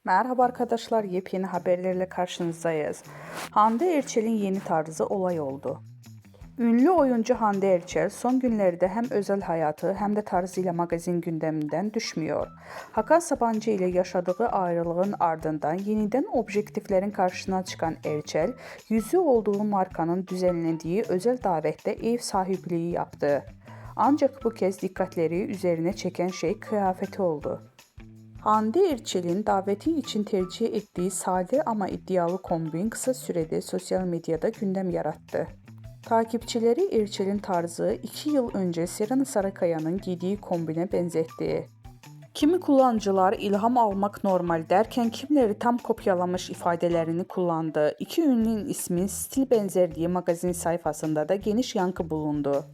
Merhaba arkadaşlar, yepyeni haberlerle karşınızdayız. Hande Erçel'in yeni tarzı olay oldu. Ünlü oyuncu Hande Erçel son günlerde hem özel hayatı hem de tarzıyla magazin gündeminden düşmüyor. Hakan Sabancı ile yaşadığı ayrılığın ardından yeniden objektiflerin karşısına çıkan Erçel, yüzü olduğu markanın düzenlediği özel davette ev sahipliği yaptı. Ancak bu kez dikkatleri üzerine çeken şey kıyafeti oldu. Hande Erçel'in daveti için tercih ettiği sade ama iddialı kombin kısa sürede sosyal medyada gündem yarattı. Takipçileri Erçel'in tarzı 2 yıl önce Serena Sarıkaya'nın giydiği kombine benzetti. Kimi kullanıcılar ilham almak normal derken kimileri tam kopyalamış ifadelerini kullandı. İki ünlünün ismi stil benzerliği magazin sayfasında da geniş yankı bulundu.